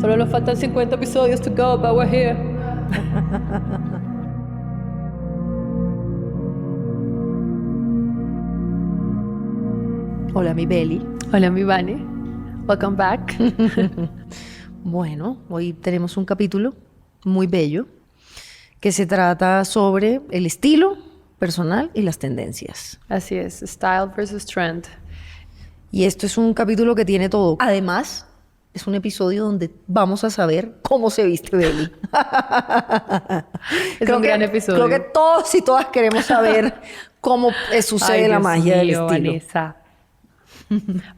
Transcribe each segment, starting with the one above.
Solo nos faltan 50 episodios to go, but we're here. Hola, mi Beli. Hola, mi Vane. Welcome back. Bueno, hoy tenemos un capítulo muy bello que se trata sobre el estilo personal y las tendencias. Así es, style versus trend. Y esto es un capítulo que tiene todo. Además, es un episodio donde vamos a saber cómo se viste Beli. Es un gran episodio. Creo que todos y todas queremos saber cómo sucede la magia del estilo. Vanessa.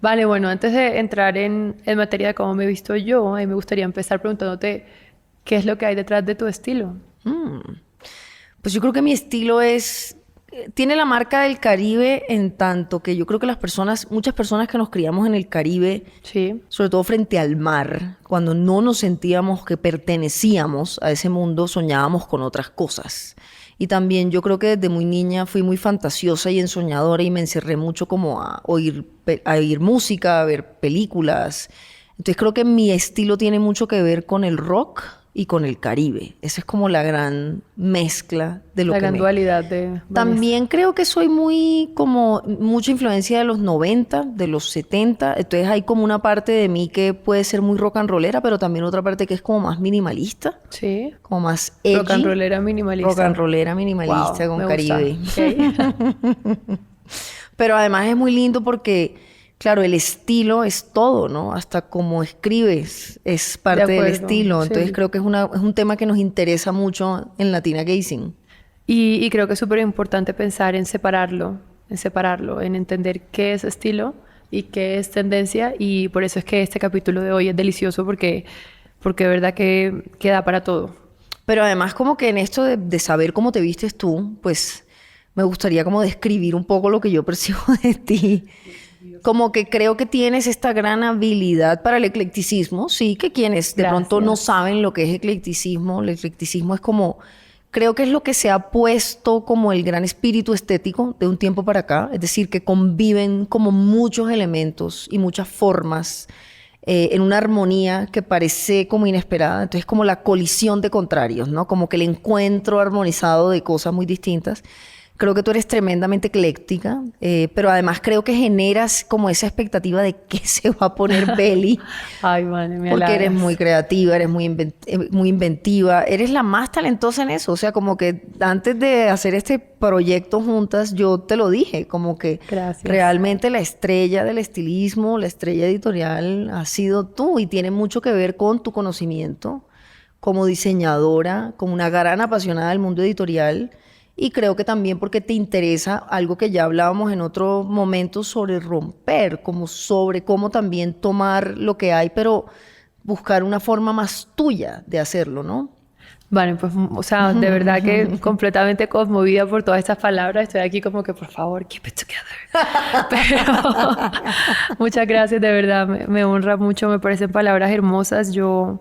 Vale, bueno, antes de entrar en materia de cómo me he visto yo, a mí me gustaría empezar preguntándote qué es lo que hay detrás de tu estilo. Pues yo creo que mi estilo tiene la marca del Caribe, en tanto que yo creo que muchas personas que nos criamos en el Caribe, Sí. sobre todo frente al mar, cuando no nos sentíamos que pertenecíamos a ese mundo, soñábamos con otras cosas. Y también yo creo que desde muy niña fui muy fantasiosa y ensoñadora y me encerré mucho como a oír música, a ver películas. Entonces creo que mi estilo tiene mucho que ver con el rock y con el Caribe. Esa es como la gran mezcla de lo La que gran dualidad de Vanessa. También creo que soy mucha influencia de los 90, de los 70. Entonces hay como una parte de mí que puede ser muy rock and rollera, pero también otra parte que es como más minimalista. Sí. Como más edgy. Rock and rollera minimalista. Rock and rollera minimalista, Wow, con me Caribe. gusta. Okay. Pero además es muy lindo porque, claro, el estilo es todo, ¿no? Hasta cómo escribes es parte del estilo. Entonces sí. creo que es un tema que nos interesa mucho en Latina Gazing. Y creo que es súper importante pensar en separarlo, en entender qué es estilo y qué es tendencia. Y por eso es que este capítulo de hoy es delicioso porque de verdad que da para todo. Pero además como que en esto de saber cómo te vistes tú, pues me gustaría como describir un poco lo que yo percibo de ti. Como que creo que tienes esta gran habilidad para el eclecticismo. Sí, que quienes de pronto no saben lo que es eclecticismo, el eclecticismo es como... Creo que es lo que se ha puesto como el gran espíritu estético de un tiempo para acá. Es decir, que conviven como muchos elementos y muchas formas en una armonía que parece como inesperada. Entonces, como la colisión de contrarios, ¿no? Como que el encuentro armonizado de cosas muy distintas. Creo que tú eres tremendamente ecléctica, pero además creo que generas como esa expectativa de qué se va a poner Beli. Ay, vale, me Porque halagas. eres muy creativa, eres muy inventiva, eres la más talentosa en eso. O sea, como que antes de hacer este proyecto juntas, yo te lo dije, como que Gracias. Realmente la estrella del estilismo, la estrella editorial ha sido tú y tiene mucho que ver con tu conocimiento como diseñadora, como una gran apasionada del mundo editorial. Y creo que también porque te interesa algo que ya hablábamos en otro momento sobre romper, como sobre cómo también tomar lo que hay, pero buscar una forma más tuya de hacerlo, ¿no? Vale, pues, o sea, de verdad que completamente conmovida por todas estas palabras. Estoy aquí como que, por favor, keep it together. Pero muchas gracias, de verdad, me honra mucho, me parecen palabras hermosas. Yo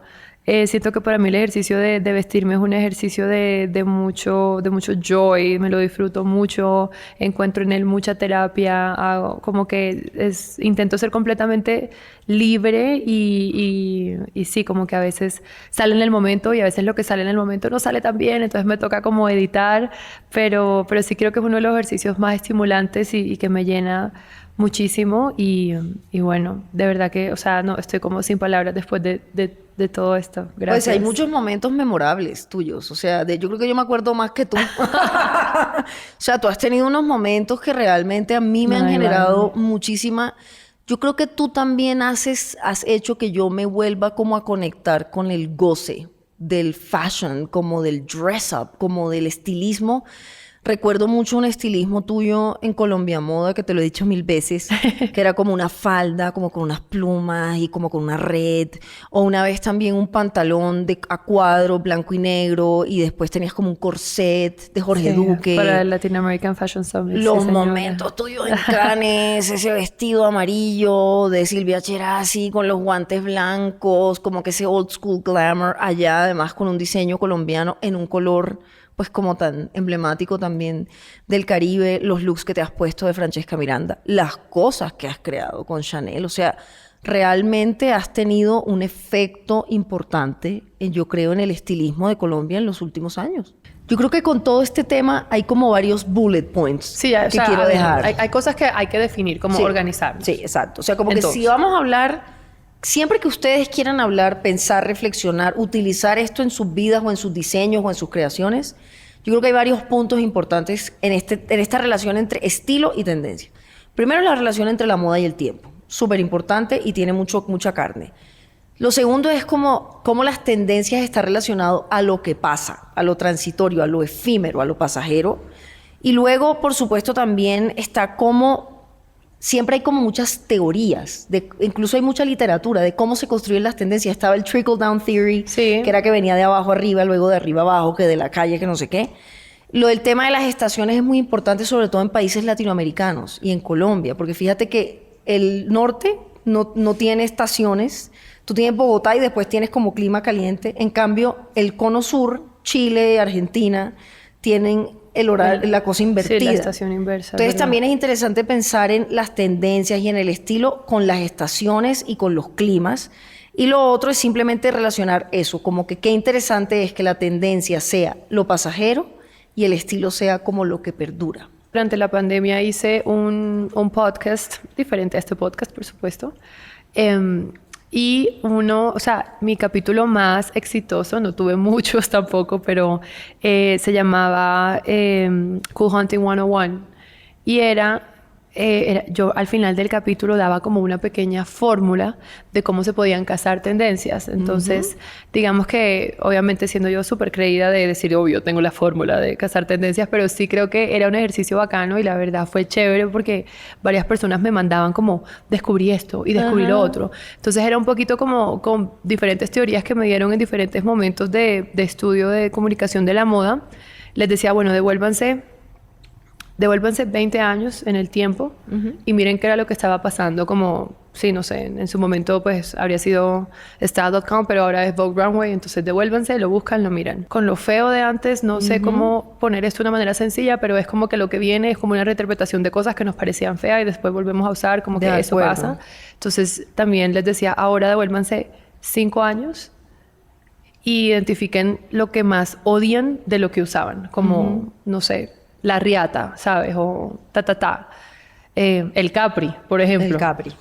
siento que para mí el ejercicio de vestirme es un ejercicio de mucho joy, me lo disfruto mucho, encuentro en él mucha terapia, como que intento ser completamente libre y sí, como que a veces sale en el momento y a veces lo que sale en el momento no sale tan bien, entonces me toca como editar, pero sí creo que es uno de los ejercicios más estimulantes y que me llena muchísimo y bueno, de verdad que, o sea, no, estoy como sin palabras después de todo esto. Gracias. Pues hay muchos momentos memorables tuyos, o sea, yo creo que yo me acuerdo más que tú. O sea, tú has tenido unos momentos que realmente a mí me han generado muchísima... Yo creo que tú también has hecho que yo me vuelva como a conectar con el goce del fashion, como del dress up, como del estilismo. Recuerdo mucho un estilismo tuyo en Colombia Moda, que te lo he dicho 1000 veces, que era como una falda, como con unas plumas y como con una red. O una vez también un pantalón a cuadro, blanco y negro, y después tenías como un corset de Jorge Duque. Para el Latin American Fashion Summit. Los momentos tuyos en Cannes, ese vestido amarillo de Silvia Cherasi con los guantes blancos, como que ese old school glamour allá, además con un diseño colombiano en un color... pues como tan emblemático también del Caribe, los looks que te has puesto de Francesca Miranda, las cosas que has creado con Chanel, o sea, realmente has tenido un efecto importante, yo creo, en el estilismo de Colombia en los últimos años. Yo creo que con todo este tema hay como varios bullet points Sí, que quiero dejar. Hay cosas que hay que definir, como Sí, organizar. Sí, exacto. O sea, como Entonces, que si vamos a hablar, siempre que ustedes quieran hablar, pensar, reflexionar, utilizar esto en sus vidas o en sus diseños o en sus creaciones, yo creo que hay varios puntos importantes en esta relación entre estilo y tendencia. Primero, la relación entre la moda y el tiempo. Súper importante y tiene mucha carne. Lo segundo es cómo las tendencias están relacionadas a lo que pasa, a lo transitorio, a lo efímero, a lo pasajero. Y luego, por supuesto, también está cómo siempre hay como muchas teorías, incluso hay mucha literatura de cómo se construyen las tendencias. Estaba el trickle down theory, Sí. que era que venía de abajo arriba, luego de arriba abajo, que de la calle, que no sé qué. Lo del tema de las estaciones es muy importante, sobre todo en países latinoamericanos y en Colombia, porque fíjate que el norte no tiene estaciones. Tú tienes Bogotá y después tienes como clima caliente. En cambio, el cono sur, Chile, Argentina, tienen el horario, la cosa invertida. Sí, la estación inversa. Entonces ¿verdad? también es interesante pensar en las tendencias y en el estilo con las estaciones y con los climas. Y lo otro es simplemente relacionar eso, como que qué interesante es que la tendencia sea lo pasajero y el estilo sea como lo que perdura. Durante la pandemia hice un podcast, diferente a este podcast, por supuesto. Y o sea, mi capítulo más exitoso, no tuve muchos tampoco, pero se llamaba Cool Hunting 101. Y yo al final del capítulo daba como una pequeña fórmula de cómo se podían cazar tendencias. Entonces, digamos que obviamente siendo yo súper creída de decir, obvio, tengo la fórmula de cazar tendencias, pero sí creo que era un ejercicio bacano y la verdad fue chévere porque varias personas me mandaban como, descubrí esto y descubrí lo otro. Entonces era un poquito como con diferentes teorías que me dieron en diferentes momentos de estudio de comunicación de la moda. Les decía, bueno, devuélvanse 20 años en el tiempo y miren qué era lo que estaba pasando, como, sí, no sé, en su momento pues habría sido Style.com, pero ahora es Vogue Runway, entonces devuélvanse, lo buscan, lo miran. Con lo feo de antes, no sé cómo poner esto de una manera sencilla, pero es como que lo que viene es como una reinterpretación de cosas que nos parecían feas y después volvemos a usar, como que eso pasa. Entonces también les decía, ahora devuélvanse 5 años y identifiquen lo que más odian de lo que usaban, como, no sé, la riata, ¿sabes? O el Capri, por ejemplo. El Capri.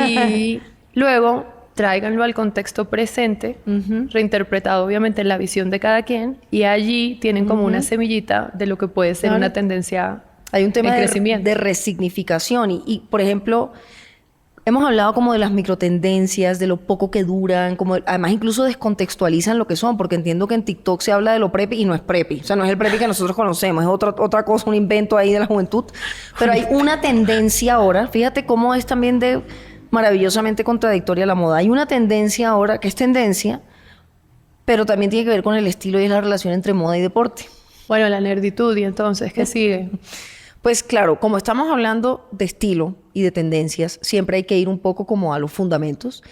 Y luego tráiganlo al contexto presente, reinterpretado obviamente en la visión de cada quien, y allí tienen como una semillita de lo que puede ser una tendencia Hay un tema en crecimiento. de resignificación y, por ejemplo, hemos hablado como de las microtendencias, de lo poco que duran, como además incluso descontextualizan lo que son, porque entiendo que en TikTok se habla de lo preppy y no es preppy. O sea, no es el preppy que nosotros conocemos, es otra cosa, un invento ahí de la juventud. Pero hay una tendencia ahora, fíjate cómo es también de maravillosamente contradictoria la moda. Hay una tendencia ahora que es tendencia, pero también tiene que ver con el estilo y es la relación entre moda y deporte. Bueno, la nerditud, y entonces, ¿qué sigue? Pues claro, como estamos hablando de estilo y de tendencias, siempre hay que ir un poco como a los fundamentos.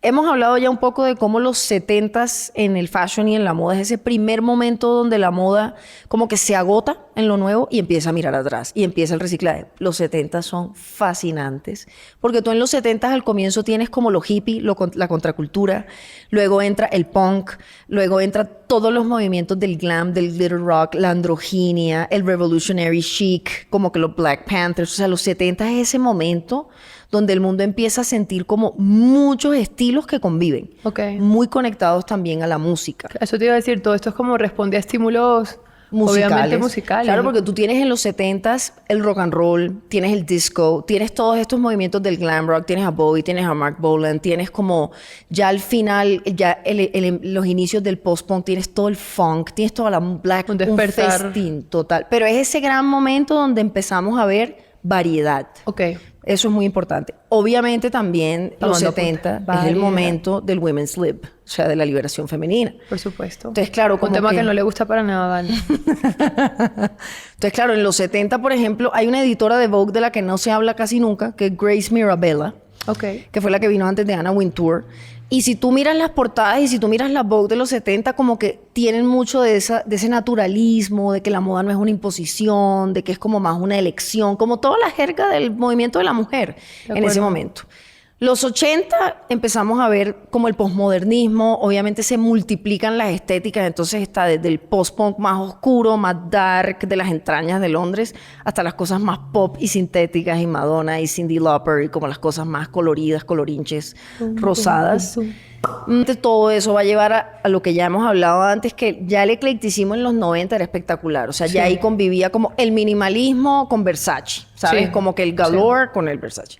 Hemos hablado ya un poco de cómo los 70s en el fashion y en la moda es ese primer momento donde la moda como que se agota en lo nuevo y empieza a mirar atrás y empieza el reciclaje. Los 70s son fascinantes porque tú en los 70s al comienzo tienes como lo hippie, la contracultura, luego entra el punk, luego entra todos los movimientos del glam, del glitter rock, la androginia, el revolutionary chic, como que los Black Panthers. O sea, los 70s es ese momento donde el mundo empieza a sentir como muchos estilos que conviven. Muy conectados también a la música. Eso te iba a decir, todo esto es como responde a estímulos musicales. Obviamente musicales. Claro, porque tú tienes en los 70s el rock and roll, tienes el disco, tienes todos estos movimientos del glam rock, tienes a Bowie, tienes a Mark Bolan, tienes como ya al final, ya los inicios del post-punk, tienes todo el funk, tienes toda la black, un despertar. Un festín total. Pero es ese gran momento donde empezamos a ver variedad. Eso es muy importante. Obviamente también los 70 es el momento del women's lib, o sea, de la liberación femenina. Por supuesto. Entonces, claro, como un tema que no le gusta para nada, Vale. Entonces, claro, en los 70, por ejemplo, hay una editora de Vogue de la que no se habla casi nunca, que es Grace Mirabella, que fue la que vino antes de Anna Wintour. Y si tú miras las portadas y si tú miras la Vogue de los 70, como que tienen mucho de ese naturalismo, de que la moda no es una imposición, de que es como más una elección, como toda la jerga del movimiento de la mujer en ese momento. Los 80 empezamos a ver como el posmodernismo, obviamente se multiplican las estéticas, entonces está desde el post-punk más oscuro, más dark, de las entrañas de Londres, hasta las cosas más pop y sintéticas, y Madonna y Cyndi Lauper, y como las cosas más coloridas, colorinches, rosadas. Todo eso va a llevar a lo que ya hemos hablado antes, que ya el eclecticismo en los 90 era espectacular, o sea, ya ahí convivía como el minimalismo con Versace, ¿sabes? Como que el galore con el Versace.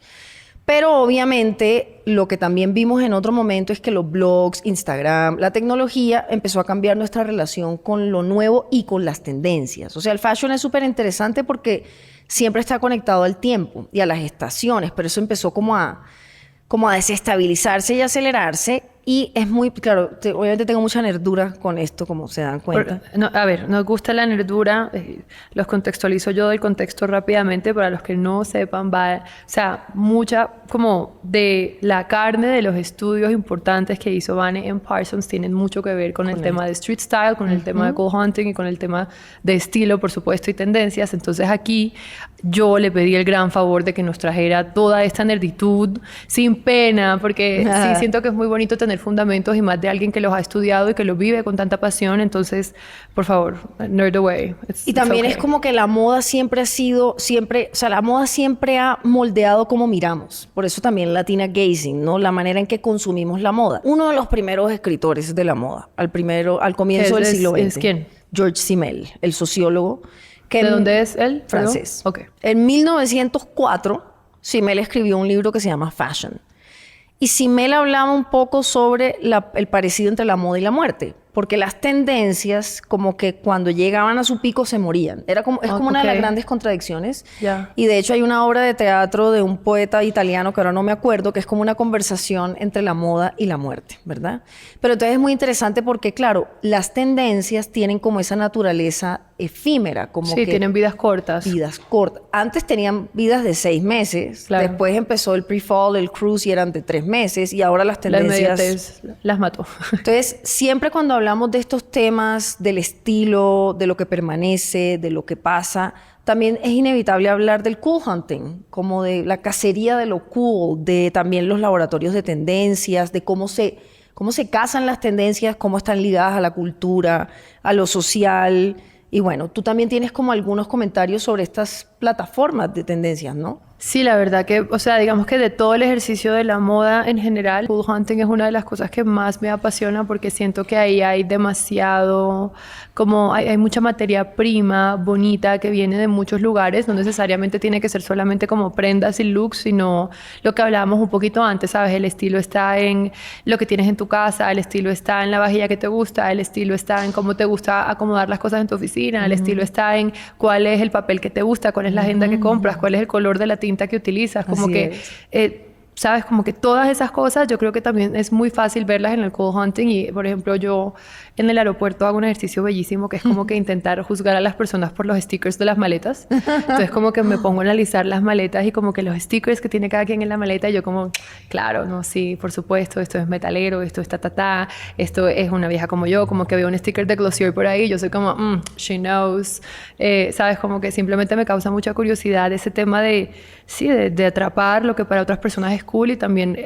Pero obviamente lo que también vimos en otro momento es que los blogs, Instagram, la tecnología empezó a cambiar nuestra relación con lo nuevo y con las tendencias. O sea, el fashion es súper interesante porque siempre está conectado al tiempo y a las estaciones, pero eso empezó como a desestabilizarse y acelerarse. Y es muy, claro, obviamente tengo mucha nerdura con esto, como se dan cuenta. No, a ver, nos gusta la nerdura, los contextualizo yo del contexto rápidamente para los que no sepan, o sea, mucha como de la carne de los estudios importantes que hizo Vane en Parsons tienen mucho que ver con el tema de street style, con el tema de cool hunting y con el tema de estilo, por supuesto, y tendencias. Entonces aquí yo le pedí el gran favor de que nos trajera toda esta nerditud sin pena, porque sí siento que es muy bonito tener fundamentos y más de alguien que los ha estudiado y que los vive con tanta pasión. Entonces, por favor, nerd away. Y también es como que la moda siempre ha sido, o sea, la moda siempre ha moldeado cómo miramos. Por eso también Latina Gazing, ¿no? La manera en que consumimos la moda. Uno de los primeros escritores de la moda, al comienzo del siglo XX. ¿Es quién? Georges Simmel, el sociólogo. ¿De dónde es él? Francés. Okay. En 1904, Simmel escribió un libro que se llama Fashion. Y Simmel hablaba un poco sobre el parecido entre la moda y la muerte. Porque las tendencias, como que cuando llegaban a su pico, se morían. Es como una de las grandes contradicciones. Y de hecho hay una obra de teatro de un poeta italiano, que ahora no me acuerdo, que es como una conversación entre la moda y la muerte, ¿verdad? Pero entonces es muy interesante porque, claro, las tendencias tienen como esa naturaleza efímera. Como sí, tienen vidas cortas. Vidas cortas. Antes tenían vidas de 6 meses. Claro. Después empezó el pre-fall, el cruise, y eran de 3 meses. Y ahora las tendencias... las mató. Entonces, siempre cuando hablamos de estos temas, del estilo, de lo que permanece, de lo que pasa, también es inevitable hablar del cool hunting, como de la cacería de lo cool, de también los laboratorios de tendencias, de cómo se casan las tendencias, cómo están ligadas a la cultura, a lo social. Y bueno, tú también tienes como algunos comentarios sobre estas plataformas de tendencias, ¿no? Sí, la verdad que, o sea, digamos que de todo el ejercicio de la moda en general, cool hunting es una de las cosas que más me apasiona porque siento que ahí hay demasiado, como hay mucha materia prima, bonita, que viene de muchos lugares, no necesariamente tiene que ser solamente como prendas y looks, sino lo que hablábamos un poquito antes, ¿sabes? El estilo está en lo que tienes en tu casa, el estilo está en la vajilla que te gusta, el estilo está en cómo te gusta acomodar las cosas en tu oficina, el estilo está en cuál es el papel que te gusta, cuál es la agenda que compras, cuál es el color de la tinta que utilizas, como que sabes, como que todas esas cosas yo creo que también es muy fácil verlas en el cool hunting. Y por ejemplo yo en el aeropuerto hago un ejercicio bellísimo que es como que intentar juzgar a las personas por los stickers de las maletas. Entonces como que me pongo a analizar las maletas y como que los stickers que tiene cada quien en la maleta, y yo como, claro, no, sí, por supuesto, esto es metalero, esto es esto es una vieja como yo, como que veo un sticker de Glossier por ahí, yo soy como, she knows, sabes, como que simplemente me causa mucha curiosidad ese tema de atrapar lo que para otras personas es cool y también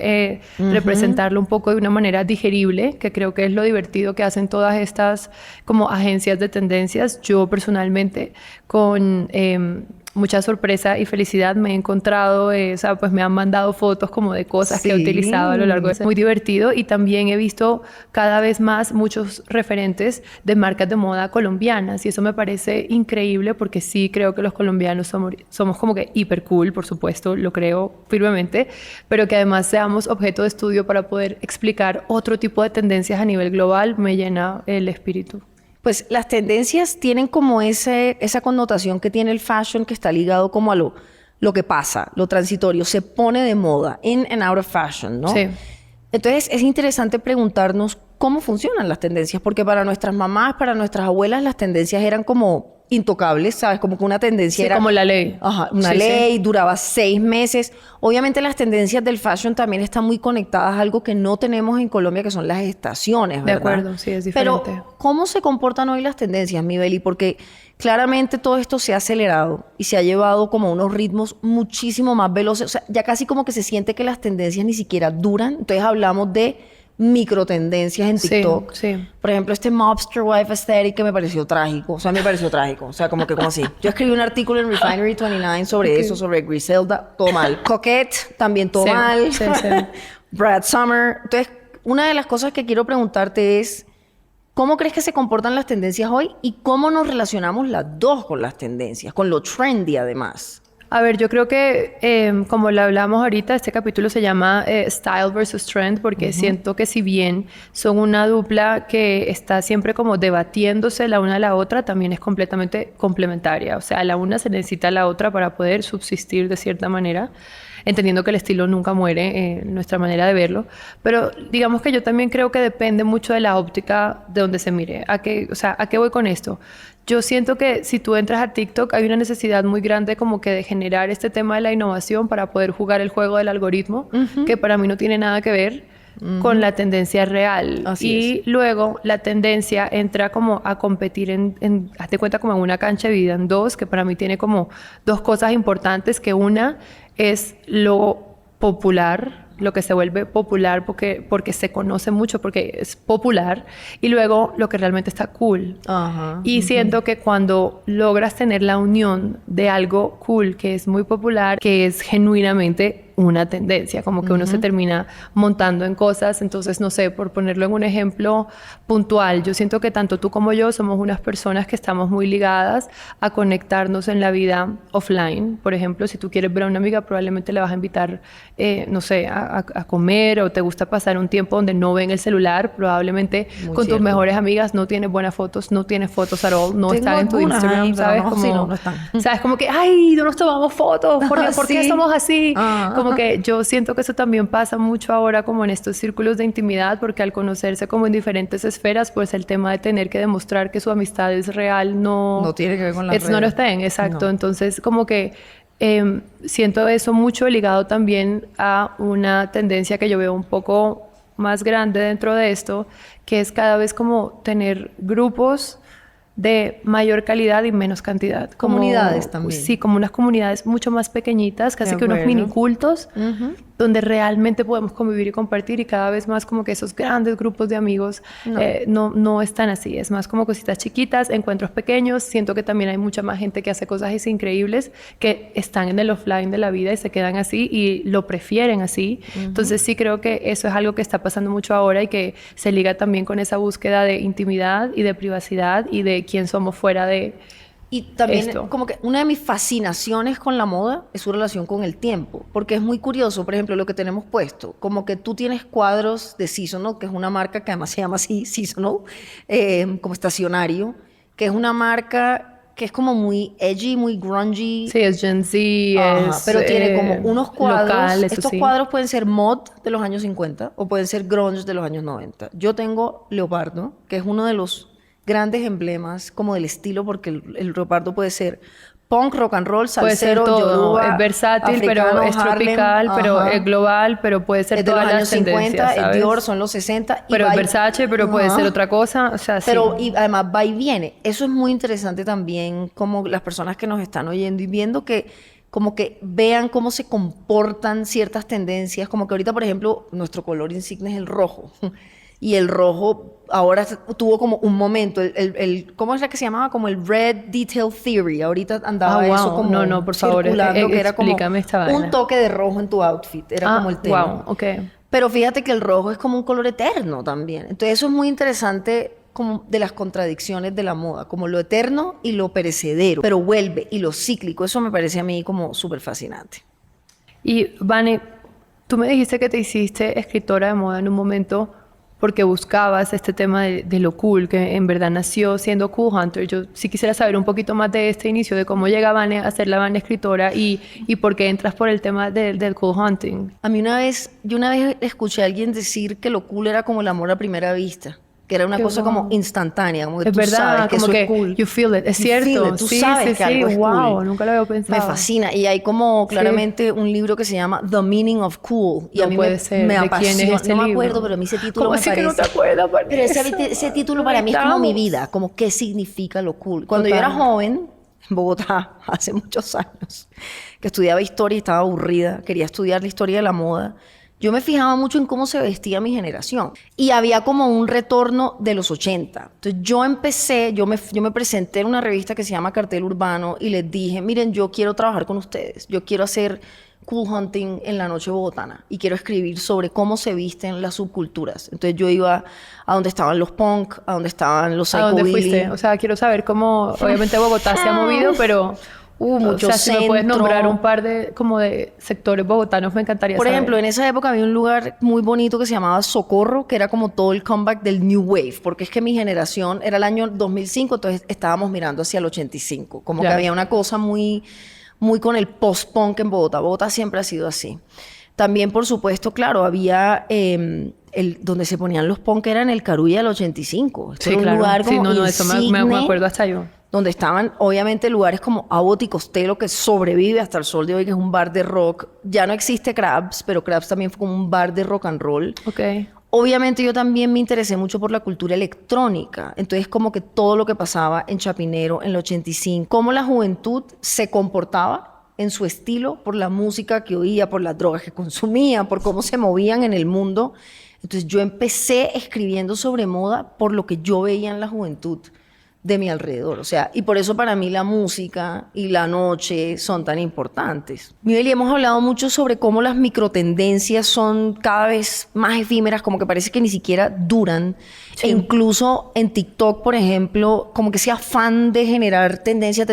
representarlo un poco de una manera digerible, que creo que es lo divertido que hacen todas estas como agencias de tendencias. Yo personalmente con mucha sorpresa y felicidad me he encontrado, o sea, pues me han mandado fotos como de cosas que he utilizado a lo largo de ese. Muy divertido. Y también he visto cada vez más muchos referentes de marcas de moda colombianas y eso me parece increíble porque sí creo que los colombianos somos como que hiper cool, por supuesto, lo creo firmemente, pero que además seamos objeto de estudio para poder explicar otro tipo de tendencias a nivel global me llena el espíritu. Pues las tendencias tienen como esa connotación que tiene el fashion, que está ligado como a lo que pasa, lo transitorio, se pone de moda, in and out of fashion, ¿no? Sí. Entonces es interesante preguntarnos cómo funcionan las tendencias, porque para nuestras mamás, para nuestras abuelas, las tendencias eran como intocables, ¿sabes? Como que una tendencia Sí, era... como la ley. Ajá, una Sí, ley, sí. duraba 6 meses. Obviamente las tendencias del fashion también están muy conectadas a algo que no tenemos en Colombia, que son las estaciones, De ¿verdad? acuerdo, sí, es diferente. Pero, ¿cómo se comportan hoy las tendencias, mi Beli? Porque claramente todo esto se ha acelerado y se ha llevado como a unos ritmos muchísimo más veloces. O sea, ya casi como que se siente que las tendencias ni siquiera duran. Entonces hablamos de microtendencias en Sí, TikTok. sí. Por ejemplo, este Mobster Wife Aesthetic que me pareció trágico. O sea, me pareció trágico. O sea, como así. Yo escribí un artículo en Refinery 29 sobre eso, sobre Griselda. Todo mal. Coquette, también todo Sí, mal. sí, sí. Brad Summer. Entonces, una de las cosas que quiero preguntarte es, ¿cómo crees que se comportan las tendencias hoy y cómo nos relacionamos las dos con las tendencias? Con lo trendy, además. A ver, yo creo que como lo hablamos ahorita, este capítulo se llama Style versus Trend porque siento que si bien son una dupla que está siempre como debatiéndose la una a la otra, también es completamente complementaria. O sea, la una se necesita a la otra para poder subsistir de cierta manera, entendiendo que el estilo nunca muere, nuestra manera de verlo. Pero digamos que yo también creo que depende mucho de la óptica de donde se mire. ¿A qué voy con esto? Yo siento que si tú entras a TikTok hay una necesidad muy grande como que de generar este tema de la innovación para poder jugar el juego del algoritmo, que para mí no tiene nada que ver con la tendencia real. Así es. Luego la tendencia entra como a competir hazte cuenta como en una cancha dividida en dos, que para mí tiene como dos cosas importantes, que una es lo popular, lo que se vuelve popular porque se conoce mucho, porque es popular, y luego lo que realmente está cool. Ajá. Y siento que cuando logras tener la unión de algo cool, que es muy popular, que es genuinamente una tendencia, como que uno se termina montando en cosas. Entonces, no sé, por ponerlo en un ejemplo puntual, yo siento que tanto tú como yo somos unas personas que estamos muy ligadas a conectarnos en la vida offline. Por ejemplo, si tú quieres ver a una amiga, probablemente le vas a invitar, no sé, a comer, o te gusta pasar un tiempo donde no ven el celular, probablemente Muy con cierto. tus mejores amigas no tienes buenas fotos, no tienes fotos at all, no Tengo están en tu algunas Instagram, ahí, pero ¿sabes? no, Como, sí, no están. ¿sabes? Como que, ay, no nos tomamos fotos, ¿por qué Sí. somos así? Ah. Como que yo siento que eso también pasa mucho ahora como en estos círculos de intimidad, porque al conocerse como en diferentes esferas, pues el tema de tener que demostrar que su amistad es real No tiene que ver con las it's not redes. a thing, exacto. No. Entonces como que siento eso mucho ligado también a una tendencia que yo veo un poco más grande dentro de esto, que es cada vez como tener grupos de mayor calidad y menos cantidad. Comunidades también. Sí, como unas comunidades mucho más pequeñitas, casi De que unos acuerdo. mini cultos, donde realmente podemos convivir y compartir, y cada vez más como que esos grandes grupos de amigos no están así. Es más como cositas chiquitas, encuentros pequeños. Siento que también hay mucha más gente que hace cosas increíbles, que están en el offline de la vida y se quedan así y lo prefieren así. Entonces sí creo que eso es algo que está pasando mucho ahora y que se liga también con esa búsqueda de intimidad y de privacidad y de quién somos fuera de Y también esto. como que una de mis fascinaciones con la moda es su relación con el tiempo, porque es muy curioso, por ejemplo, lo que tenemos puesto, como que tú tienes cuadros de Seasonal, que es una marca que además se llama así, Seasonal, como estacionario, que es una marca que es como muy edgy, muy grungy. Sí, es Gen Z, Ajá, es pero tiene como unos cuadros. local, eso Estos sí. cuadros pueden ser mod de los años 50 o pueden ser grunge de los años 90. Yo tengo Leopardo, que es uno de los grandes emblemas como del estilo, porque el Leopardo puede ser punk, rock and roll, Puede ser salsero, todo, yoruba, es versátil, pero africano, es Harlem, tropical, pero ajá. es global, pero puede ser Es de todas los años las tendencias, 50, ¿sabes? el Dior son los 60. y Pero va es y- Versace, pero puede Ajá. ser otra cosa, o sea, Pero sí. y además va y viene. Eso es muy interesante también, como las personas que nos están oyendo y viendo que como que vean cómo se comportan ciertas tendencias, como que ahorita, por ejemplo, nuestro color insignia es el rojo. Y el rojo ahora tuvo como un momento, ¿cómo es la que se llamaba? Como el Red Detail Theory. Ahorita andaba Ah, wow. eso como No, por favor, circulando, que era como explícame esta vaina. un toque de rojo en tu outfit. Era como el tema. Wow, ok. Pero fíjate que el rojo es como un color eterno también. Entonces eso es muy interesante como de las contradicciones de la moda, como lo eterno y lo perecedero, pero vuelve, y lo cíclico. Eso me parece a mí como súper fascinante. Y, Vane, tú me dijiste que te hiciste escritora de moda en un momento porque buscabas este tema de lo cool, que en verdad nació siendo Cool Hunter. Yo sí quisiera saber un poquito más de este inicio, de cómo llega Vane a ser la Vane escritora y por qué entras por el tema del cool hunting. Yo una vez escuché a alguien decir que lo cool era como el amor a primera vista. que era una Qué cosa como wow. instantánea, como que Es tú verdad, sabes que como eso que es cool. you feel it, es You feel cierto. it, tú Sí, sabes sí, que algo sí, es wow, cool. nunca lo había Me pensado. fascina. Y hay como Sí. claramente un libro que se llama The Meaning of Cool. Y a No mí puede ser. me ¿De quién es apasiona. este No me acuerdo, libro? pero a mí ese título ¿Cómo me así que no te parece. acuerdas, Pero Vanessa? ese título Nos para mí es como mi necesitamos. vida, como qué significa lo cool. Cuando yo era Total. joven, en Bogotá, hace muchos años, que estudiaba historia y estaba aburrida, quería estudiar la historia de la moda. Yo me fijaba mucho en cómo se vestía mi generación. Y había como un retorno de los 80. Entonces yo empecé, yo me presenté en una revista que se llama Cartel Urbano y les dije, miren, yo quiero trabajar con ustedes. Yo quiero hacer cool hunting en la noche bogotana y quiero escribir sobre cómo se visten las subculturas. Entonces yo iba a donde estaban los punk, a donde estaban los ¿A dónde psychobilly. fuiste? O sea, quiero saber cómo, obviamente Bogotá se ha movido, pero, Mucho o sea, si me puedes centro. nombrar un par de, como de sectores bogotanos, me encantaría Por saber. ejemplo, en esa época había un lugar muy bonito que se llamaba Socorro, que era como todo el comeback del New Wave, porque es que mi generación era el año 2005, entonces estábamos mirando hacia el 85. Como Ya. que había una cosa muy, muy con el post-punk en Bogotá. Bogotá siempre ha sido así. También, por supuesto, claro, había donde se ponían los punk era en el Carulla del 85. Esto Sí, era un claro. lugar Sí, como no, eso me insigne, acuerdo hasta yo. donde estaban obviamente lugares como Abbott y Costello, que sobrevive hasta el sol de hoy, que es un bar de rock. Ya no existe Crabs, pero Crabs también fue como un bar de rock and roll. Ok. Obviamente yo también me interesé mucho por la cultura electrónica, entonces como que todo lo que pasaba en Chapinero en el 85, cómo la juventud se comportaba en su estilo por la música que oía, por las drogas que consumía, por cómo se movían en el mundo. Entonces yo empecé escribiendo sobre moda por lo que yo veía en la juventud de mi alrededor, o sea, y por eso para mí la música y la noche son tan importantes. Miguel, y hemos hablado mucho sobre cómo las microtendencias son cada vez más efímeras, como que parece que ni siquiera duran, Sí. e incluso en TikTok, por ejemplo, como que ese afán de generar tendencia,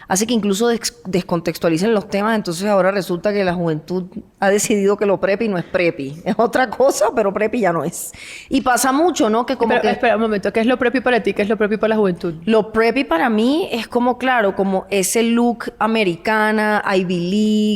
hace que incluso descontextualicen los temas, entonces ahora resulta que la juventud ha decidido que lo preppy no es preppy, es otra cosa, pero preppy ya no es. Y pasa mucho, ¿no? Que como Pero, que espera un momento, ¿qué es lo preppy para ti? ¿Qué es lo preppy para la juventud? lo preppy para mí es como, claro, como ese look americana, Ivy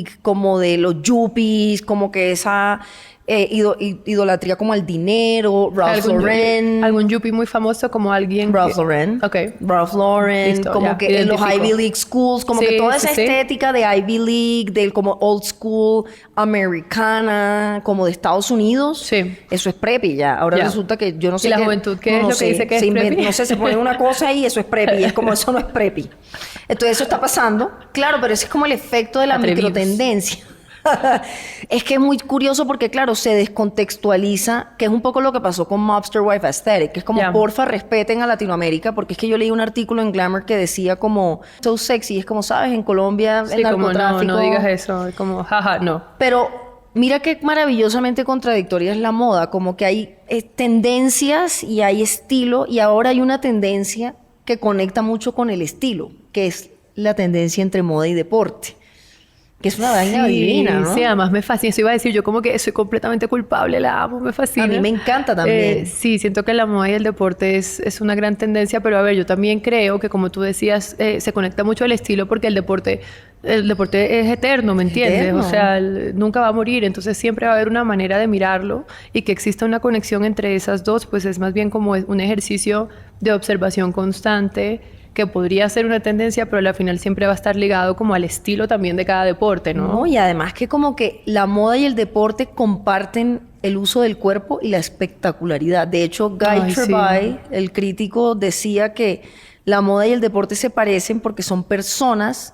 League, como de los yuppies, como que esa idolatría como al dinero, Ralph Lauren. ¿Algún yuppie muy famoso como alguien Ralph Lauren. Ok. Ralph Lauren, Listo, como ya, que en los identifico. Ivy League schools, como Sí, que toda esa sí, sí. estética de Ivy League, del como old school americana, como de Estados Unidos. Sí. Eso es preppy ya. Ahora Ya. resulta que yo no sé ¿Y la qué- juventud qué no, es no lo que sé. dice que es Se preppy? No sé, se pone una cosa y eso es preppy. Es como eso no es preppy. Entonces eso está pasando. Claro, pero ese es como el efecto de la Atrevidos. microtendencia. Es que es muy curioso porque, claro, se descontextualiza, que es un poco lo que pasó con Mobster Wife Aesthetic, que es como, Ya. porfa, respeten a Latinoamérica, porque es que yo leí un artículo en Glamour que decía como, so sexy, y es como, ¿sabes? En Colombia Sí, el como narcotráfico... no digas eso, como jaja, no. Pero mira qué maravillosamente contradictoria es la moda, como que hay tendencias y hay estilo, y ahora hay una tendencia que conecta mucho con el estilo, que es la tendencia entre moda y deporte. Que es una vaina divina, ¿no? Sí, además me fascina. Eso iba a decir, yo como que soy completamente culpable, la amo, me fascina. A mí me encanta también. Sí, siento que la moda y el deporte es una gran tendencia, pero a ver, yo también creo que como tú decías, se conecta mucho el estilo porque el deporte es eterno, ¿me entiendes? Eterno. O sea, nunca va a morir, entonces siempre va a haber una manera de mirarlo y que exista una conexión entre esas dos, pues es más bien como un ejercicio de observación constante que podría ser una tendencia, pero al final siempre va a estar ligado como al estilo también de cada deporte, ¿no? No, y además que como que la moda y el deporte comparten el uso del cuerpo y la espectacularidad. De hecho, Guy Ay, sí. Trebay, el crítico, decía que la moda y el deporte se parecen porque son personas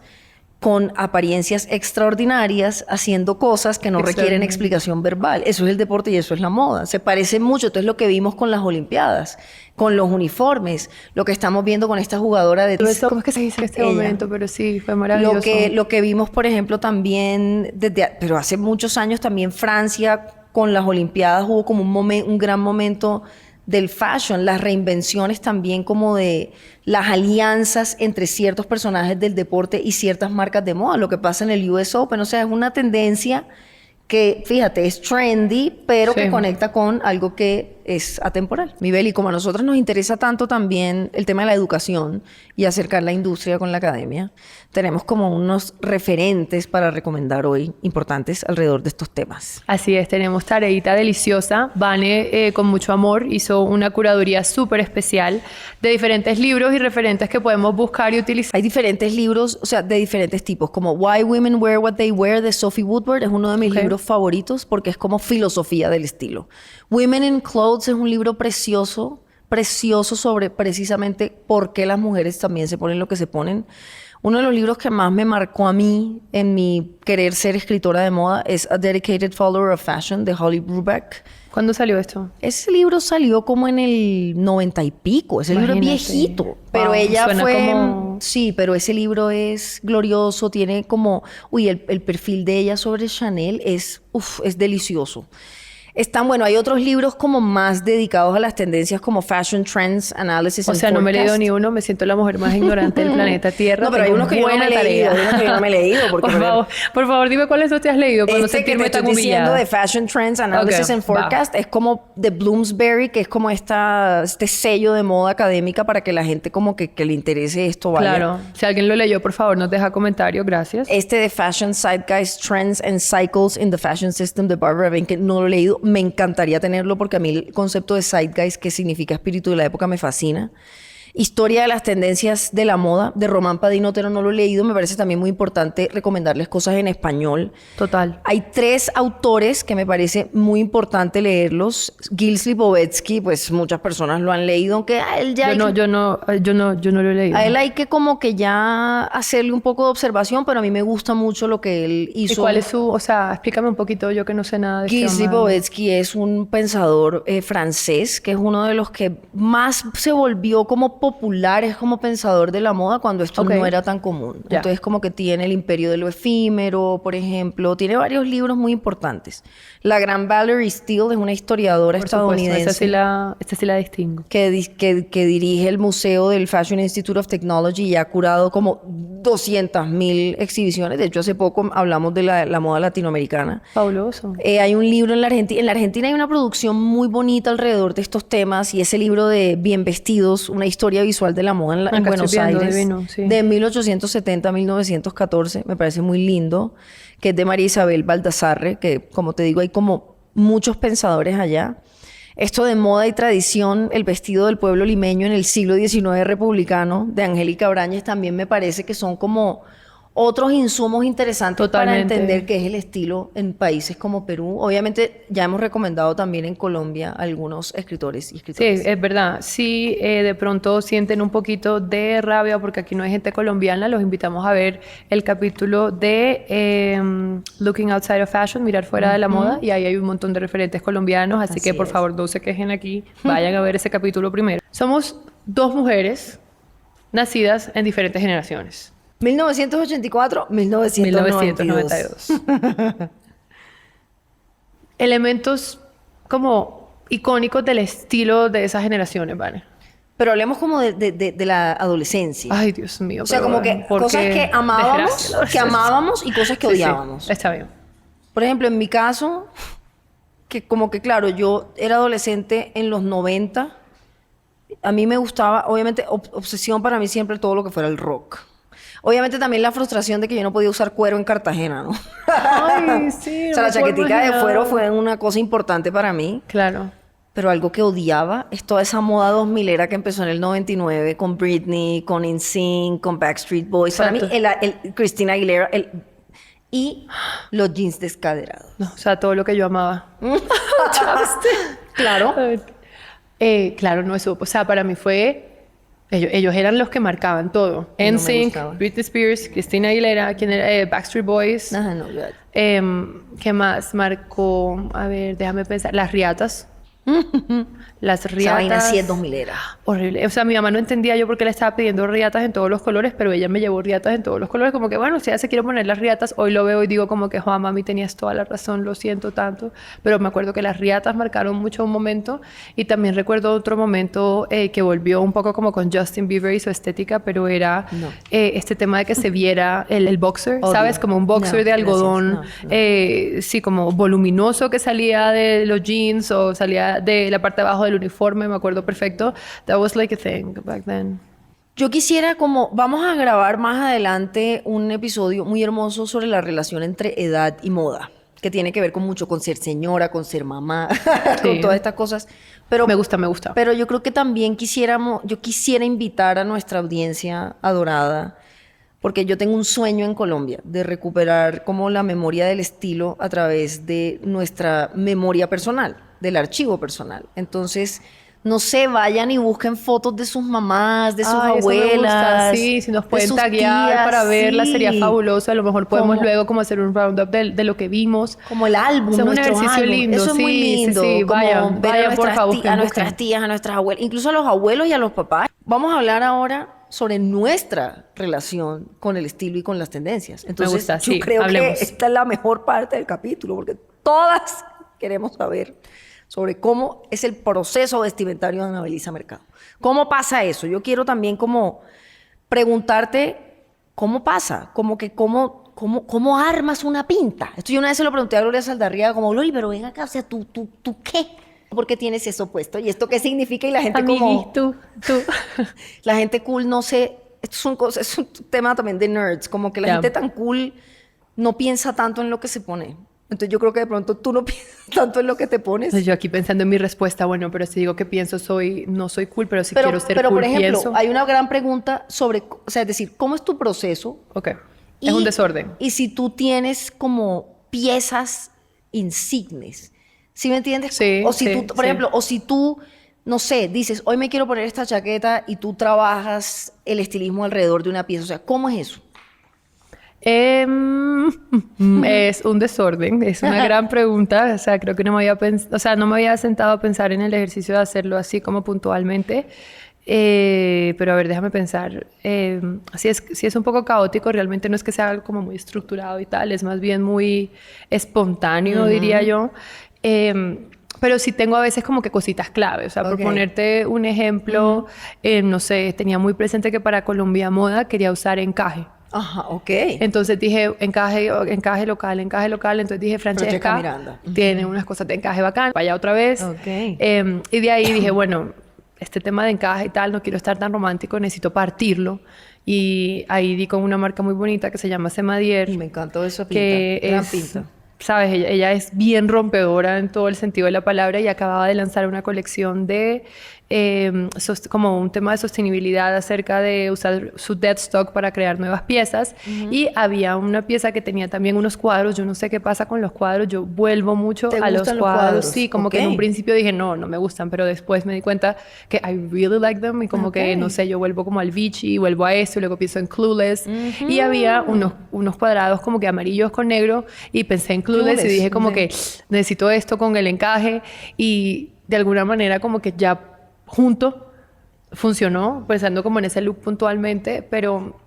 con apariencias extraordinarias haciendo cosas que no requieren explicación verbal. Eso es el deporte y eso es la moda. Se parecen mucho. Entonces lo que vimos con las Olimpiadas, con los uniformes, lo que estamos viendo con esta jugadora de tenis. ¿Cómo es que se dice en este Ella. momento? Pero sí, fue maravilloso. Lo que vimos, por ejemplo, también, pero hace muchos años también Francia, con las Olimpiadas, hubo como un gran momento del fashion, las reinvenciones también como de las alianzas entre ciertos personajes del deporte y ciertas marcas de moda, lo que pasa en el US Open, o sea, es una tendencia que, fíjate, es trendy, pero Sí. que conecta con algo que es atemporal. Mi Beli, como a nosotros nos interesa tanto también el tema de la educación y acercar la industria con la academia, tenemos como unos referentes para recomendar hoy importantes alrededor de estos temas. Así es, tenemos tareita deliciosa. Vane, con mucho amor, hizo una curaduría súper especial de diferentes libros y referentes que podemos buscar y utilizar. Hay diferentes libros, o sea, de diferentes tipos, como Why Women Wear What They Wear de Sophie Woodward, es uno de mis libros favoritos porque es como filosofía del estilo. Women in Clothes es un libro precioso sobre precisamente por qué las mujeres también se ponen lo que se ponen. Uno de los libros que más me marcó a mí en mi querer ser escritora de moda es A Dedicated Follower of Fashion de Holly Brubeck. ¿Cuándo salió esto? Ese libro salió como en el 90 y pico. Ese libro es viejito. Pero Wow, ella fue... como... Sí, pero ese libro es glorioso. Tiene como... Uy, el perfil de ella sobre Chanel es delicioso. Están, bueno, hay otros libros como más dedicados a las tendencias como Fashion Trends Analysis and O sea, no me he leído Forecast. ni uno, me siento la mujer más ignorante del planeta Tierra. No, pero hay Tengo unos que yo no me he leído. Hay unos que yo no me he leído. Porque por favor, dime cuáles tú te has leído para no este que te sentirme tan estoy diciendo humillada. de Fashion Trends Analysis and Forecast es como de Bloomsbury, que es como este sello de moda académica para que la gente como que le interese esto vaya. Claro. Si alguien lo leyó, por favor, nos deja comentario. Gracias. Este de Fashion Zeitgeist Trends and Cycles in the Fashion System de Barbara Bain, que no lo he leído, me encantaría tenerlo porque a mí el concepto de Zeitgeist, que significa espíritu de la época, me fascina. Historia de las tendencias de la moda de Román Padín Otero no lo he leído, me parece también muy importante recomendarles cosas en español. Total. Hay 3 autores que me parece muy importante leerlos. Gilles Lipovetsky, pues muchas personas lo han leído, aunque a él ya Yo no lo he leído. a él hay que como que ya hacerle un poco de observación, pero a mí me gusta mucho lo que él hizo. ¿Y cuál es su...? O sea, explícame un poquito, yo que no sé nada de Gilles este hombre. Lipovetsky es un pensador francés que es uno de los que más se volvió como populares como pensador de la moda cuando esto no era tan común. Ya. Entonces como que tiene El imperio de lo efímero, por ejemplo. Tiene varios libros muy importantes. La gran Valerie Steele es una historiadora Por supuesto, estadounidense. esta sí la distingo. Que dirige el Museo del Fashion Institute of Technology y ha curado como 200.000 exhibiciones. De hecho, hace poco hablamos de la moda latinoamericana. Fabuloso. Hay un libro en la Argentina. En la Argentina hay una producción muy bonita alrededor de estos temas y ese libro de Bien Vestidos, una historia visual de la moda en Buenos Aires, divino, sí. de 1870 a 1914, me parece muy lindo, que es de María Isabel Baldassarre, que como te digo, hay como muchos pensadores allá. Esto de moda y tradición, el vestido del pueblo limeño en el siglo XIX republicano, de Angélica Brañez, también me parece que son como otros insumos interesantes Totalmente. para entender qué es el estilo en países como Perú. Obviamente, ya hemos recomendado también en Colombia algunos escritores y Sí, escritoras. es verdad. Si de pronto sienten un poquito de rabia porque aquí no hay gente colombiana, los invitamos a ver el capítulo de Looking Outside of Fashion, mirar fuera de la moda, y ahí hay un montón de referentes colombianos, así que por favor no se quejen aquí, vayan a ver ese capítulo primero. Somos 2 mujeres nacidas en diferentes generaciones. 1984, 1992. 1992. Elementos como icónicos del estilo de esas generaciones, ¿vale? Pero hablemos como de la adolescencia. Ay, Dios mío. O sea, pero como que ¿por cosas qué? que Desgracia, amábamos y cosas que Sí, sí, odiábamos. está bien. Por ejemplo, en mi caso, que como que claro, yo era adolescente en los 90. A mí me gustaba, obviamente, obsesión para mí siempre todo lo que fuera el rock. Obviamente también la frustración de que yo no podía usar cuero en Cartagena, ¿no? Ay, sí. O sea, la no me puedo chaquetica de imaginar. fuero fue una cosa importante para mí. Claro. Pero algo que odiaba es toda esa moda 2000era que empezó en el 99 con Britney, con NSYNC, con Backstreet Boys. Para mí, Exacto. el Christina Aguilera y los jeans descaderados. No, o sea, todo lo que yo amaba. Claro. Claro, no, eso. O sea, para mí fue... Ellos eran los que marcaban todo. No me NSYNC, gustaba. Britney Spears, Christina Aguilera, ¿quién era? Backstreet Boys. Ajá, no, yo- ¿Qué más marcó? A ver, déjame pensar. Las riatas. Las Esa riatas. vaina sí es 2000era. Horrible. O sea, mi mamá no entendía yo por qué le estaba pidiendo riatas en todos los colores, pero ella me llevó riatas en todos los colores. Como que, bueno, si ella se quiere poner las riatas, hoy lo veo y digo como que, Juan, mami, tenías toda la razón, lo siento tanto. Pero me acuerdo que las riatas marcaron mucho un momento. Y también recuerdo otro momento que volvió un poco como con Justin Bieber y su estética, pero era este tema de que se viera el boxer, Odio. ¿sabes? Como un boxer No, de algodón, gracias. No. sí, como voluminoso que salía de los jeans o salía de la parte de abajo del uniforme, me acuerdo perfecto. That was like a thing back then. Yo quisiera como, vamos a grabar más adelante un episodio muy hermoso sobre la relación entre edad y moda, que tiene que ver con mucho con ser señora, con ser mamá, con Sí. todas estas cosas. Pero, Me gusta, me gusta. Pero yo creo que también yo quisiera invitar a nuestra audiencia adorada, porque yo tengo un sueño en Colombia de recuperar como la memoria del estilo a través de nuestra memoria personal, del archivo personal. Entonces, no sé, vayan y busquen fotos de sus mamás, de sus Ay, eso me gusta. abuelas. Sí, si nos de pueden sus taguear tías, para verla, sí. sería fabuloso. A lo mejor podemos Como- luego como hacer un roundup de lo que vimos. Como el álbum, Es un nuestros ejercicio álbumes. lindo, Eso es muy sí, sí, lindo. sí. Como Vayan, ver vayan, a por favor, a nuestras busquen. tías, a nuestras abuelas, incluso a los abuelos y a los papás. Vamos a hablar ahora sobre nuestra relación con el estilo y con las tendencias. Entonces, gusta, yo sí, creo hablemos. que esta es la mejor parte del capítulo, porque todas queremos saber sobre cómo es el proceso vestimentario de Ana Belisa Mercado. ¿Cómo pasa eso? Yo quiero también como preguntarte cómo pasa, como que cómo armas una pinta. Esto yo una vez se lo pregunté a Gloria Saldarriaga, como, Gloria, pero ven acá, o sea, ¿tú qué? ¿Por qué tienes eso puesto? ¿Y esto qué significa? Y la gente Amigui, como... tú. La gente cool no sé... Esto es un tema también de nerds, como que la Ya. gente tan cool no piensa tanto en lo que se pone. Entonces yo creo que de pronto tú no piensas tanto en lo que te pones. Entonces, yo aquí pensando en mi respuesta, bueno, pero si digo que pienso, no soy cool, pero si quiero ser pero cool, por ejemplo, pienso. hay una gran pregunta sobre, o sea, es decir, ¿cómo es tu proceso? Ok, es un desorden. Y si tú tienes como piezas insignes, ¿sí me entiendes? Sí, O si sí, tú, por sí. ejemplo, o si tú, no sé, dices, hoy me quiero poner esta chaqueta y tú trabajas el estilismo alrededor de una pieza, o sea, ¿cómo es eso? Es un desorden, es una gran pregunta, o sea, creo que no me había sentado a pensar en el ejercicio de hacerlo así como puntualmente, pero a ver, déjame pensar, si es un poco caótico, realmente no es que sea algo como muy estructurado y tal, es más bien muy espontáneo, diría yo, pero sí tengo a veces como que cositas clave, o sea, por Ok. ponerte un ejemplo, no sé, tenía muy presente que para Colombia Moda quería usar encaje. Ajá, ok. Entonces dije, encaje local. Entonces dije, Francesca Francesca Miranda. tiene unas cosas de encaje bacán. Vaya otra vez. Ok. Y de ahí dije, bueno, este tema de encaje y tal, no quiero estar tan romántico, necesito partirlo. Y ahí di con una marca muy bonita que se llama Semadier. Me encantó esa pinta, Que gran es, pinta. sabes, ella es bien rompedora en todo el sentido de la palabra y acababa de lanzar una colección de como un tema de sostenibilidad acerca de usar su dead stock para crear nuevas piezas. Y había una pieza que tenía también unos cuadros. Yo no sé qué pasa con los cuadros. Yo vuelvo mucho ¿Te a los gustan los cuadros. cuadros? Sí, como que en Ok. un principio dije, no me gustan, pero después me di cuenta que I really like them y como que, Ok. no sé, yo vuelvo como al Vichy, vuelvo a esto y luego pienso en Clueless. Y había unos cuadrados como que amarillos con negro y pensé en Clueless y Clueless, dije como sí. que necesito esto con el encaje y de alguna manera como que ya junto funcionó, pensando como en ese look puntualmente, pero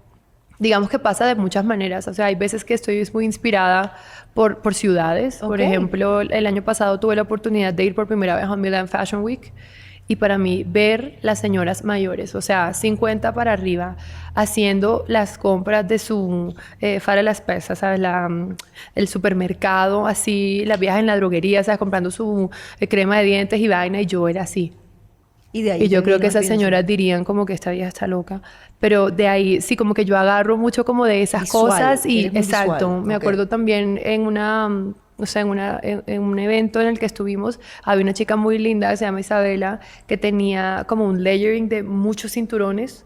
digamos que pasa de muchas maneras. O sea, hay veces que estoy muy inspirada por ciudades. Por Ok. ejemplo, el año pasado tuve la oportunidad de ir por primera vez a Milan Fashion Week y para mí ver las señoras mayores, o sea, 50 para arriba, haciendo las compras de su Fara las Pesas, ¿sabes? El supermercado, así, las viejas en la droguería, ¿sabes? Comprando su crema de dientes y vaina, y yo era así. Y de ahí Y yo te creo vino que el esas pienso. señoras dirían como que esta vieja está loca. Pero de ahí, sí, como que yo agarro mucho como de esas Visual, cosas. Y eres muy exacto, visual, me ok. acuerdo también en o sea, en un evento en el que estuvimos, había una chica muy linda que se llama Isabela, que tenía como un layering de muchos cinturones.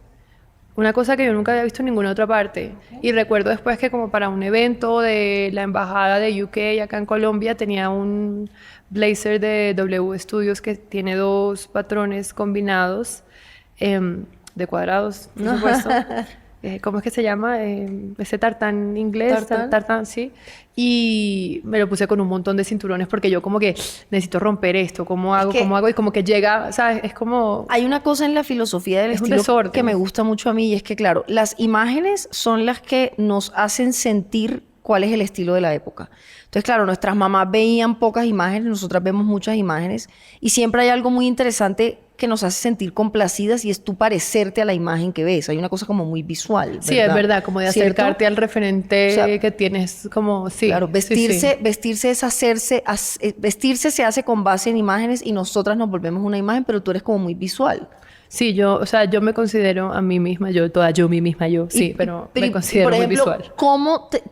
Una cosa que yo nunca había visto en ninguna otra parte. Y recuerdo después que como para un evento de la embajada de UK acá en Colombia tenía un blazer de W Studios que tiene 2 patrones combinados de cuadrados, por supuesto. ¿cómo es que se llama? Ese tartán inglés, ¿Tartán? tartán, sí. Y me lo puse con un montón de cinturones porque yo como que necesito romper esto, ¿cómo hago? que ¿Cómo hago? Y como que llega, ¿sabes? Es como, hay una cosa en la filosofía del es un estilo desorden. que me gusta mucho a mí y es que, claro, las imágenes son las que nos hacen sentir cuál es el estilo de la época. Entonces, claro, nuestras mamás veían pocas imágenes, nosotras vemos muchas imágenes y siempre hay algo muy interesante que nos hace sentir complacidas y es tú parecerte a la imagen que ves. Hay una cosa como muy visual, ¿verdad? Sí, es verdad, como de ¿Cierto? acercarte al referente O sea, que tienes, como, sí. Claro, sí, sí. vestirse es hacerse, vestirse se hace con base en imágenes y nosotras nos volvemos una imagen, pero tú eres como muy visual. Sí, yo, o sea, yo me considero a mí misma, mí misma, sí, pero me considero por muy ejemplo, visual.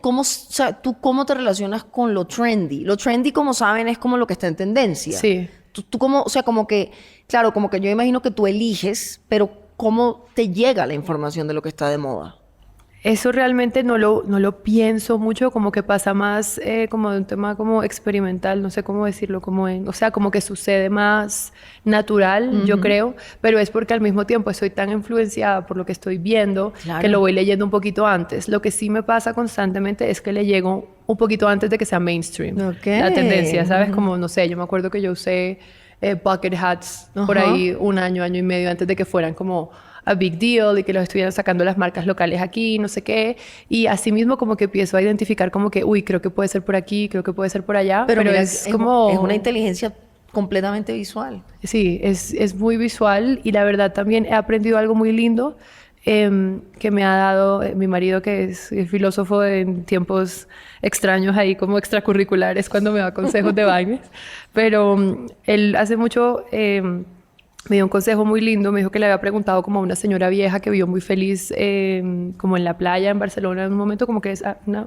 o sea, ¿tú cómo te relacionas con lo trendy? Lo trendy, como saben, es como lo que está en tendencia. Sí. Tú como, o sea, como que, claro, como que yo imagino que tú eliges, pero ¿cómo te llega la información de lo que está de moda? Eso realmente no lo pienso mucho, como que pasa más como de un tema como experimental, no sé cómo decirlo, o sea, como que sucede más natural, yo creo, pero es porque al mismo tiempo estoy tan influenciada por lo que estoy viendo Claro. que lo voy leyendo un poquito antes. Lo que sí me pasa constantemente es que le llego un poquito antes de que sea mainstream. Ok. La tendencia, ¿sabes? Como, no sé, yo me acuerdo que yo usé bucket hats por Ajá. ahí un año y medio antes de que fueran como a big deal y que los estuvieran sacando las marcas locales aquí, no sé qué. Y así mismo como que empiezo a identificar como que, uy, creo que puede ser por aquí, creo que puede ser por allá. Pero mira, es como... es una inteligencia completamente visual. Sí, es muy visual y la verdad también he aprendido algo muy lindo que me ha dado mi marido, que es filósofo en tiempos extraños ahí como extracurriculares cuando me da consejos de vainas. Pero él hace mucho me dio un consejo muy lindo. Me dijo que le había preguntado como a una señora vieja que vio muy feliz como en la playa en Barcelona en un momento, como que es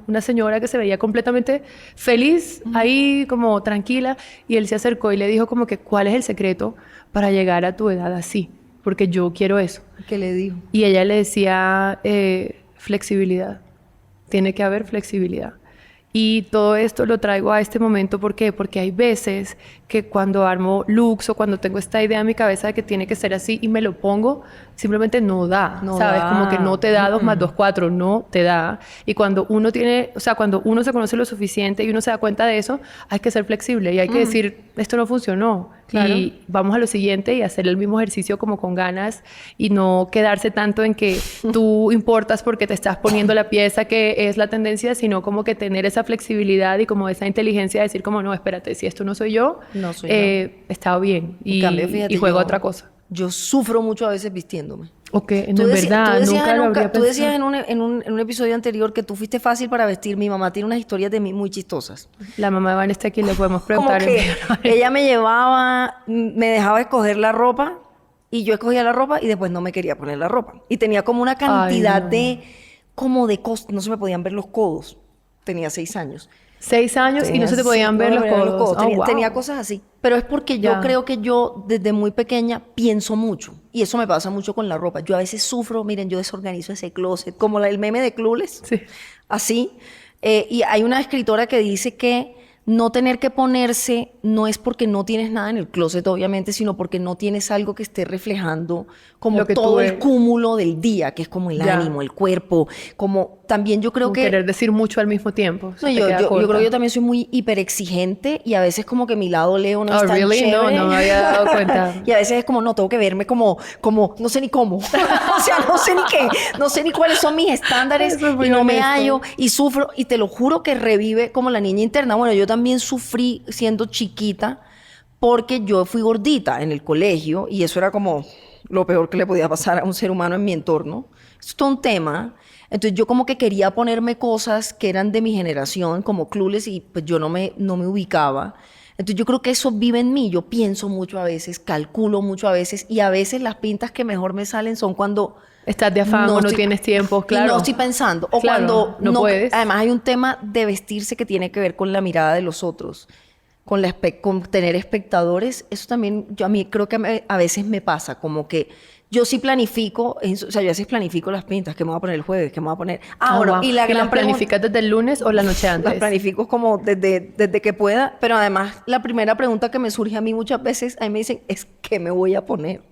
una señora que se veía completamente feliz ahí, como tranquila, y él se acercó y le dijo como que ¿cuál es el secreto para llegar a tu edad así? Porque yo quiero eso. ¿Qué le dijo? Y ella le decía flexibilidad. Tiene que haber flexibilidad. Y todo esto lo traigo a este momento, ¿por qué? Porque hay veces que cuando armo looks o cuando tengo esta idea en mi cabeza de que tiene que ser así y me lo pongo, simplemente no da, No ¿sabes? da. Como que no te da 2 más 2, 4, no te da. Y cuando uno tiene, o sea, cuando uno se conoce lo suficiente y uno se da cuenta de eso, hay que ser flexible y hay que decir, esto no funcionó. Claro. Y vamos a lo siguiente y hacer el mismo ejercicio como con ganas y no quedarse tanto en que tú importas porque te estás poniendo la pieza que es la tendencia, sino como que tener esa flexibilidad y como esa inteligencia de decir como, no, espérate, si esto no soy yo, No soy está bien En y, cambio, fíjate, y juego yo- otra cosa. Yo sufro mucho a veces vistiéndome. Ok, no, Tú, en deci- verdad, tú decías, nunca lo habría tú decías pensado. en un episodio anterior que tú fuiste fácil para vestir. Mi mamá tiene unas historias de mí muy chistosas. La mamá de Van está aquí, le podemos Como preguntar. que ella me llevaba, me dejaba escoger la ropa y yo escogía la ropa y después no me quería poner la ropa. Y tenía como una cantidad no. como de cosas, no se me podían ver los codos. Tenía 6 años. 6 años y no se te podían No ver me los veían codos. Oh, Tenía, wow. tenía cosas así. Pero es porque yo Ya. creo que yo desde muy pequeña pienso mucho. Y eso me pasa mucho con la ropa. Yo a veces sufro, miren, yo desorganizo ese closet, como el meme de Clueless. Sí. Así. Y hay una escritora que dice que no tener que ponerse no es porque no tienes nada en el closet, obviamente, sino porque no tienes algo que esté reflejando como Lo que todo tú el eres. cúmulo del día, que es como el Ya. ánimo, el cuerpo, como también yo creo Como que... querer decir mucho al mismo tiempo. se No, te yo queda creo corta. que yo también soy muy hiperexigente y a veces como que mi lado Leo no Oh, es tan really? No, chévere. no me había dado cuenta. Y a veces es como, no, tengo que verme como, no sé ni cómo. O sea, no sé ni qué, no sé ni cuáles son mis estándares Eso es muy y no me honesto. hallo y sufro y te lo juro que revive como la niña interna. Bueno, yo también sufrí siendo chiquita porque yo fui gordita en el colegio y eso era como lo peor que le podía pasar a un ser humano en mi entorno. Es todo un tema. Entonces yo como que quería ponerme cosas que eran de mi generación, como Clueless, y pues yo no me ubicaba. Entonces yo creo que eso vive en mí. Yo pienso mucho a veces, calculo mucho a veces, y a veces las pintas que mejor me salen son cuando Estás de afán o no estoy- tienes tiempo, y claro. no estoy pensando. O Claro, cuando no puedes. Además hay un tema de vestirse que tiene que ver con la mirada de los otros, con tener espectadores. Eso también, yo a mí creo que a veces me pasa, como que yo sí planifico, o sea, yo a veces planifico las pintas, que me voy a poner el jueves, que me voy a poner... Ah, bueno, wow. y la ¿Y gran las pregunta... planificas desde el lunes o la noche antes? Las planifico como desde que pueda, pero además la primera pregunta que me surge a mí muchas veces, a mí me dicen, es ¿qué me voy a poner?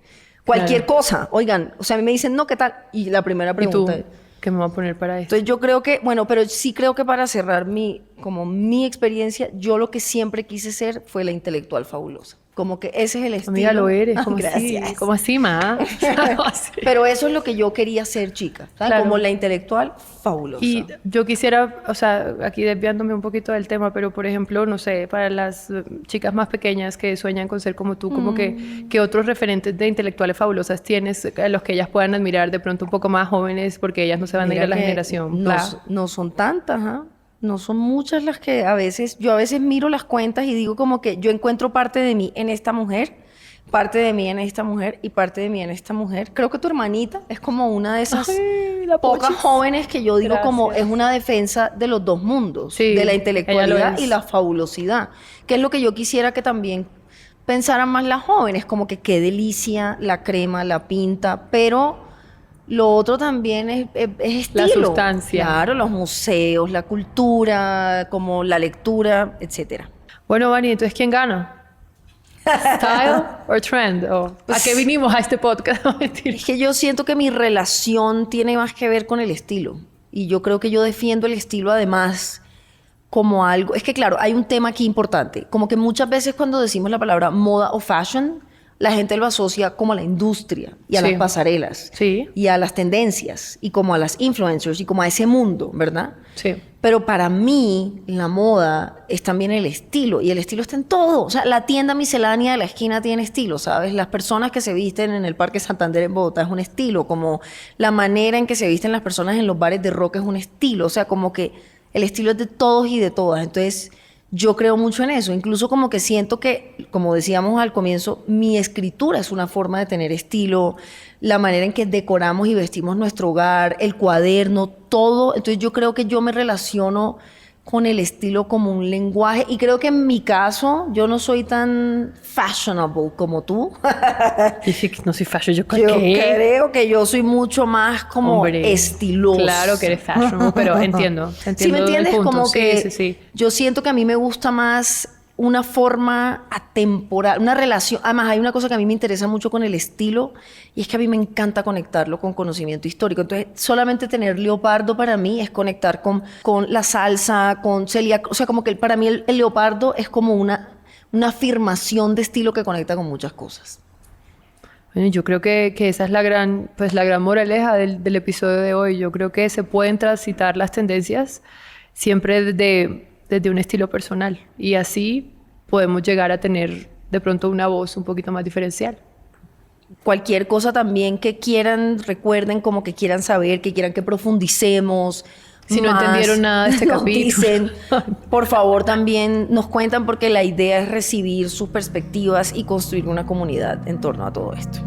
Cualquier Claro. cosa, oigan, o sea, a mí me dicen, no, ¿qué tal? Y la primera ¿Y tú? pregunta es, que me voy a poner para esto. Entonces yo creo que, bueno, pero sí creo que para cerrar como mi experiencia, yo lo que siempre quise ser fue la intelectual fabulosa. Como que ese es el estilo. Amiga, lo eres. ¿Cómo Gracias. así? ¿Cómo así, ma? Pero eso es lo que yo quería ser, chica. ¿Sabes? Claro. Como la intelectual fabulosa. Y yo quisiera, o sea, aquí desviándome un poquito del tema, pero por ejemplo, no sé, para las chicas más pequeñas que sueñan con ser como tú, como que otros referentes de intelectuales fabulosas tienes, a los que ellas puedan admirar de pronto un poco más jóvenes, porque ellas no se van Mira a ir a la que generación. no son tantas, ¿ah? No son muchas las que yo a veces miro las cuentas y digo como que yo encuentro parte de mí en esta mujer, parte de mí en esta mujer y parte de mí en esta mujer. Creo que tu hermanita es como una de esas pocas jóvenes que yo digo como es una defensa de los dos mundos, Sí, de la ella intelectualidad lo es. y la fabulosidad, que es lo que yo quisiera que también pensaran más las jóvenes, como que qué delicia la crema, la pinta, pero lo otro también es estilo. La sustancia. Claro, los museos, la cultura, como la lectura, etcétera. Bueno, Vani, entonces, ¿quién gana? ¿Style o trend? ¿A qué vinimos a este podcast? No, mentira. Es que yo siento que mi relación tiene más que ver con el estilo. Y yo creo que yo defiendo el estilo además como algo... Es que claro, hay un tema aquí importante. Como que muchas veces cuando decimos la palabra moda o fashion, la gente lo asocia como a la industria y a Sí. las pasarelas Sí. y a las tendencias y como a las influencers y como a ese mundo, ¿verdad? Sí. Pero para mí la moda es también el estilo y el estilo está en todo. O sea, la tienda miscelánea de la esquina tiene estilo, ¿sabes? Las personas que se visten en el Parque Santander en Bogotá es un estilo, como la manera en que se visten las personas en los bares de rock es un estilo. O sea, como que el estilo es de todos y de todas. Entonces, yo creo mucho en eso. Incluso como que siento que, como decíamos al comienzo, mi escritura es una forma de tener estilo, la manera en que decoramos y vestimos nuestro hogar, el cuaderno, todo. Entonces yo creo que yo me relaciono con el estilo como un lenguaje y creo que en mi caso yo no soy tan fashionable como tú. Dice que no soy fashion, yo Yo ¿qué? creo que yo soy mucho más como Hombre, estilosa. Claro que eres fashion, pero entiendo. ¿Sí me el entiendes? punto. Como Sí, que sí, sí. yo siento que a mí me gusta más una forma atemporal, una relación. Además, hay una cosa que a mí me interesa mucho con el estilo y es que a mí me encanta conectarlo con conocimiento histórico. Entonces, solamente tener leopardo para mí es conectar con la salsa, con Celia. O sea, como que para mí el leopardo es como una afirmación de estilo que conecta con muchas cosas. Bueno, yo creo que esa es la gran moraleja del episodio de hoy. Yo creo que se pueden transitar las tendencias siempre desde un estilo personal y así podemos llegar a tener de pronto una voz un poquito más diferencial. Cualquier cosa también que quieran, recuerden, como que quieran saber, que quieran que profundicemos. Si no más, entendieron nada de este nos capítulo. dicen, por favor, también nos cuentan porque la idea es recibir sus perspectivas y construir una comunidad en torno a todo esto.